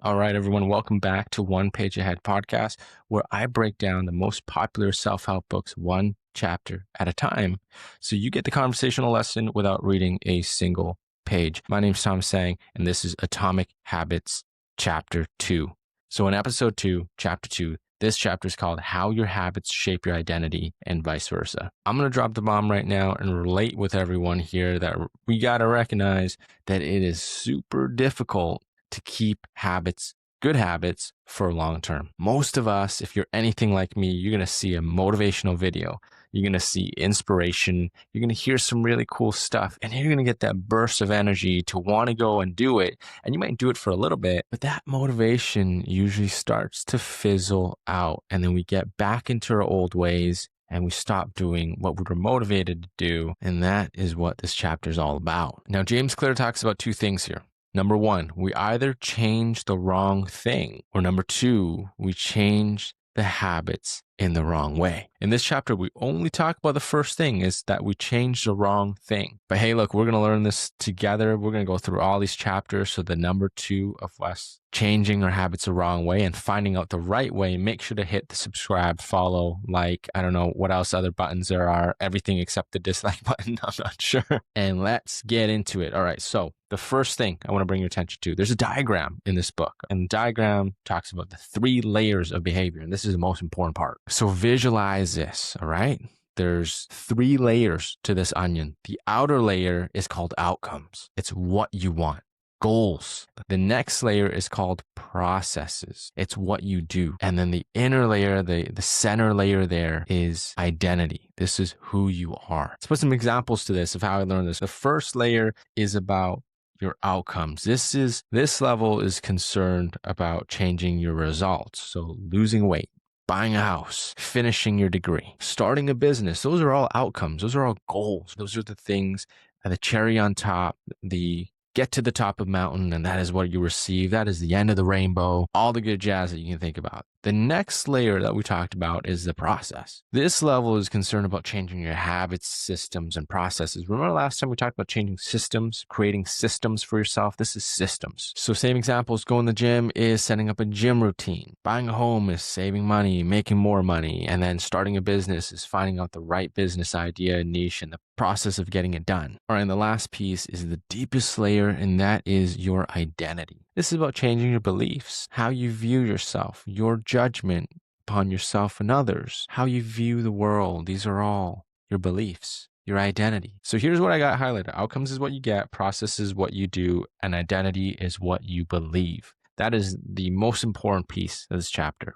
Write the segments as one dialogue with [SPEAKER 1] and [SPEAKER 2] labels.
[SPEAKER 1] All right, everyone, welcome back to One Page Ahead podcast, where I break down the most popular self-help books one chapter at a time. So you get the conversational lesson without reading a single page. My name's Tsang, and this is Atomic Habits, Chapter 2. So in Episode 2, Chapter 2, this chapter is called How Your Habits Shape Your Identity and Vice Versa. I'm going to drop the bomb right now and relate with everyone here that we got to recognize that it is super difficult to keep habits, good habits, for long term. Most of us, if you're anything like me, you're going to see a motivational video. You're going to see inspiration. You're going to hear some really cool stuff. And you're going to get that burst of energy to want to go and do it. And you might do it for a little bit, but that motivation usually starts to fizzle out. And then we get back into our old ways and we stop doing what we were motivated to do. And that is what this chapter is all about. Now, James Clear talks about two things here. Number one, we either change the wrong thing, or number two, we change the habits in the wrong way. In this chapter, we only talk about the first thing, is that we change the wrong thing. But hey, look, we're going to learn this together. We're going to go through all these chapters. So the number two of us changing our habits the wrong way and finding out the right way, make sure to hit the subscribe, follow, like, I don't know what else other buttons there are, everything except the dislike button. I'm not sure. And let's get into it. All right. So the first thing I want to bring your attention to, there's a diagram in this book, and the diagram talks about the 3 layers of behavior. And this is the most important part. So visualize this. All right. There's 3 layers to this onion. The outer layer is called outcomes. It's what you want. Goals. The next layer is called processes. It's what you do. And then the inner layer, the center layer there is identity. This is who you are. Let's put some examples to this of how I learned this. The first layer is about your outcomes. This level is concerned about changing your results. So losing weight, buying a house, finishing your degree, starting a business. Those are all outcomes. Those are all goals. Those are the things, the cherry on top, the get to the top of the mountain, and that is what you receive. That is the end of the rainbow, all the good jazz that you can think about. The next layer that we talked about is the process. This level is concerned about changing your habits, systems, and processes. Remember last time we talked about changing systems, creating systems for yourself? This is systems. So same examples, going to the gym is setting up a gym routine. Buying a home is saving money, making more money. And then starting a business is finding out the right business idea, niche, and the process of getting it done. All right, and the last piece is the deepest layer, and that is your identity. This is about changing your beliefs, how you view yourself, your judgment upon yourself and others, how you view the world. These are all your beliefs, your identity. So here's what I got highlighted. Outcomes is what you get, process is what you do, and identity is what you believe. That is the most important piece of this chapter,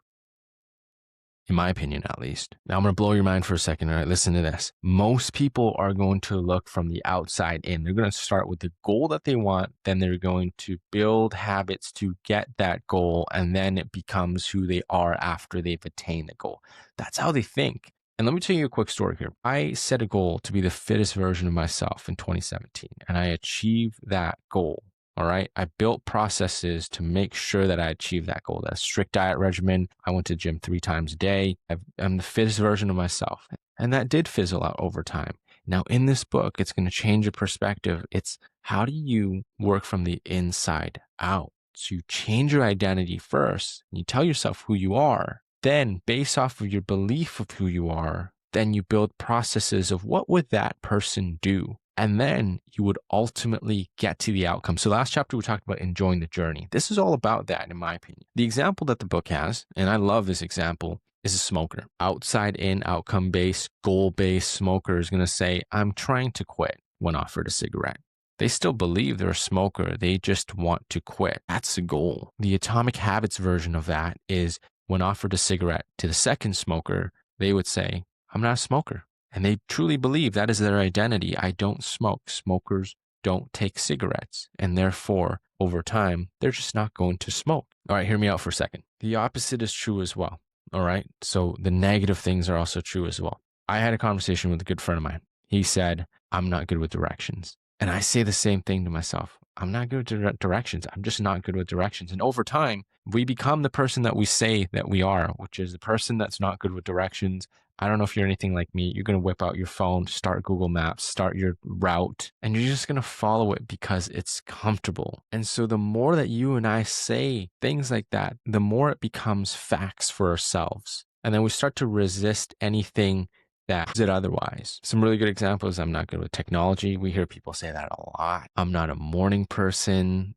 [SPEAKER 1] in my opinion, at least. Now I'm going to blow your mind for a second. All right, listen to this. Most people are going to look from the outside in. They're going to start with the goal that they want. Then they're going to build habits to get that goal. And then it becomes who they are after they've attained the goal. That's how they think. And let me tell you a quick story here. I set a goal to be the fittest version of myself in 2017, and I achieved that goal. All right. I built processes to make sure that I achieved that goal. That strict diet regimen. I went to the gym 3 times a day. I'm the fittest version of myself. And that did fizzle out over time. Now, in this book, it's going to change your perspective. It's how do you work from the inside out? So you change your identity first. And you tell yourself who you are. Then, based off of your belief of who you are, then you build processes of what would that person do? And then you would ultimately get to the outcome. So last chapter, we talked about enjoying the journey. This is all about that, in my opinion. The example that the book has, and I love this example, is a smoker. Outside in, outcome-based, goal-based smoker is going to say, I'm trying to quit when offered a cigarette. They still believe they're a smoker. They just want to quit. That's the goal. The Atomic Habits version of that is when offered a cigarette to the second smoker, they would say, I'm not a smoker. And they truly believe that is their identity. I don't smoke. Smokers don't take cigarettes. And therefore, over time, they're just not going to smoke. All right, hear me out for a second. The opposite is true as well. All right. So the negative things are also true as well. I had a conversation with a good friend of mine. He said, I'm not good with directions. And I say the same thing to myself. I'm not good with directions. I'm just not good with directions. And over time, we become the person that we say that we are, which is the person that's not good with directions. I don't know if you're anything like me. You're going to whip out your phone, start Google Maps, start your route, and you're just going to follow it because it's comfortable. And so the more that you and I say things like that, the more it becomes facts for ourselves. And then we start to resist anything that is it otherwise. Some really good examples. I'm not good with technology. We hear people say that a lot. I'm not a morning person.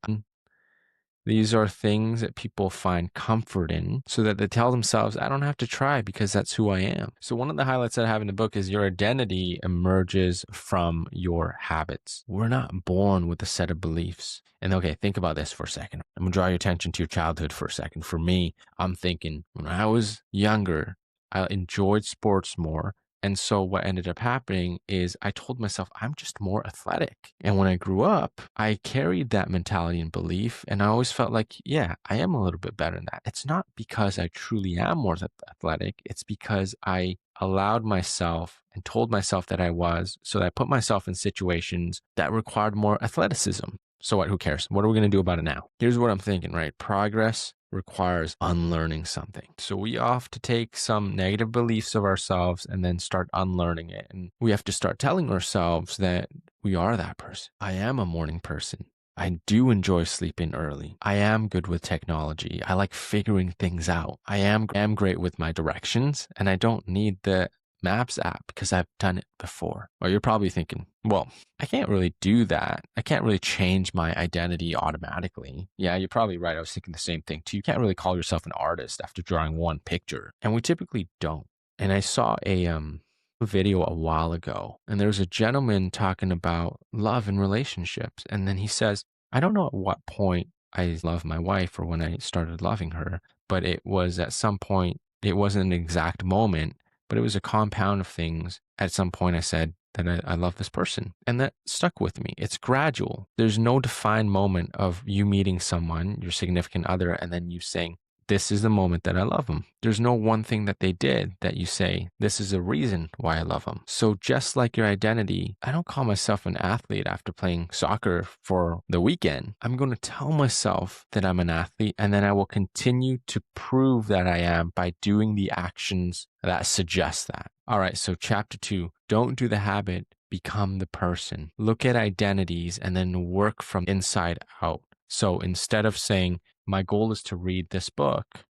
[SPEAKER 1] These are things that people find comfort in so that they tell themselves, I don't have to try because that's who I am. So one of the highlights that I have in the book is your identity emerges from your habits. We're not born with a set of beliefs. And okay, think about this for a second. I'm gonna draw your attention to your childhood for a second. For me, I'm thinking when I was younger, I enjoyed sports more. And so what ended up happening is I told myself I'm just more athletic. And when I grew up, I carried that mentality and belief. And I always felt like, yeah, I am a little bit better than that. It's not because I truly am more athletic. It's because I allowed myself and told myself that I was. So that I put myself in situations that required more athleticism. So what? Who cares? What are we going to do about it now? Here's what I'm thinking, right? Progress requires unlearning something. So we have to take some negative beliefs of ourselves and then start unlearning it. And we have to start telling ourselves that we are that person. I am a morning person. I do enjoy sleeping early. I am good with technology. I like figuring things out. I am great with my directions, and I don't need the Maps app because I've done it before. Or you're probably thinking, well, I can't really do that. I can't really change my identity automatically. Yeah, you're probably right. I was thinking the same thing too. You can't really call yourself an artist after drawing one picture. And we typically don't. And I saw a video a while ago, and there was a gentleman talking about love and relationships. And then he says, I don't know at what point I loved my wife or when I started loving her, but it was at some point, it wasn't an exact moment, but it was a compound of things. At some point I said that I love this person, and that stuck with me. It's gradual. There's no defined moment of you meeting someone, your significant other, and then you saying, this is the moment that I love them. There's no one thing that they did that you say, this is a reason why I love them. So just like your identity, I don't call myself an athlete after playing soccer for the weekend. I'm going to tell myself that I'm an athlete, and then I will continue to prove that I am by doing the actions that suggest that. All right, so chapter 2, don't do the habit, become the person. Look at identities and then work from inside out. So instead of saying, my goal is to read this book,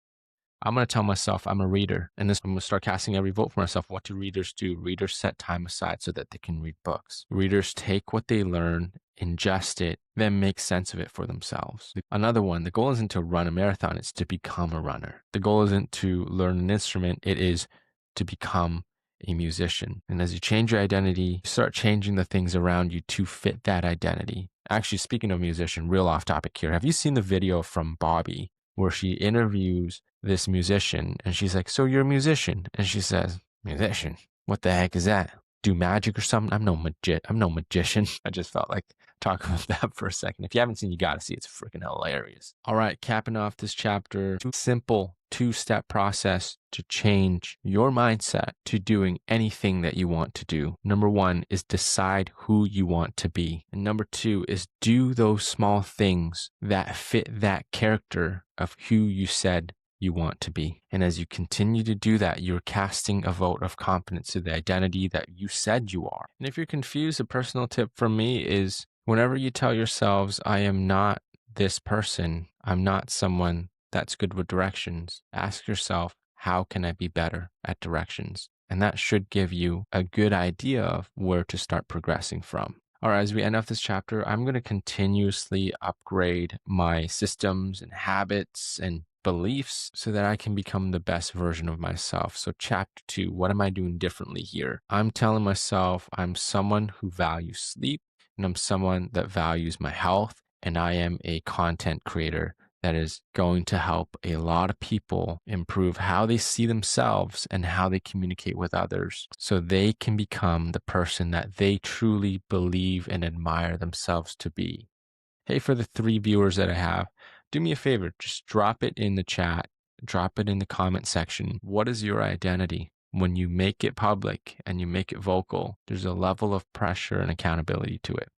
[SPEAKER 1] I'm going to tell myself I'm a reader. And this, I'm going to start casting every vote for myself. What do readers do? Readers set time aside so that they can read books. Readers take what they learn, ingest it, then make sense of it for themselves. Another one, the goal isn't to run a marathon, it's to become a runner. The goal isn't to learn an instrument, it is to become a musician. And as you change your identity, you start changing the things around you to fit that identity. Actually, speaking of musician, real off topic here. Have you seen the video from Bobby where she interviews this musician and she's like, so you're a musician? And she says, musician? What the heck is that? Do magic or something? I'm no magician. I just felt like talking about that for a second. If you haven't seen, you got to see. It's freaking hilarious. All right, capping off this chapter, simple 2-step process to change your mindset to doing anything that you want to do. Number 1 is decide who you want to be. And number 2 is do those small things that fit that character of who you said you want to be. And as you continue to do that, you're casting a vote of confidence to the identity that you said you are. And if you're confused, a personal tip from me is whenever you tell yourselves, I am not this person, I'm not someone that's good with directions, ask yourself, how can I be better at directions? And that should give you a good idea of where to start progressing from. All right, as we end off this chapter, I'm going to continuously upgrade my systems and habits and beliefs so that I can become the best version of myself. So chapter 2, what am I doing differently here? I'm telling myself I'm someone who values sleep, and I'm someone that values my health, and I am a content creator that is going to help a lot of people improve how they see themselves and how they communicate with others so they can become the person that they truly believe and admire themselves to be. Hey, for the 3 viewers that I have, do me a favor, just drop it in the chat, drop it in the comment section. What is your identity? When you make it public and you make it vocal, there's a level of pressure and accountability to it.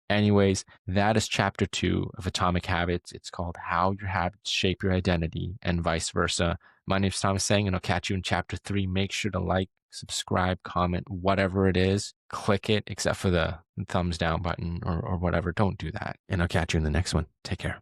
[SPEAKER 1] Anyways, that is chapter 2 of Atomic Habits. It's called How Your Habits Shape Your Identity and Vice Versa. My name is Thomas Tsang, and I'll catch you in chapter 3. Make sure to like, subscribe, comment, whatever it is, click it, except for the thumbs down button or whatever. Don't do that. And I'll catch you in the next one. Take care.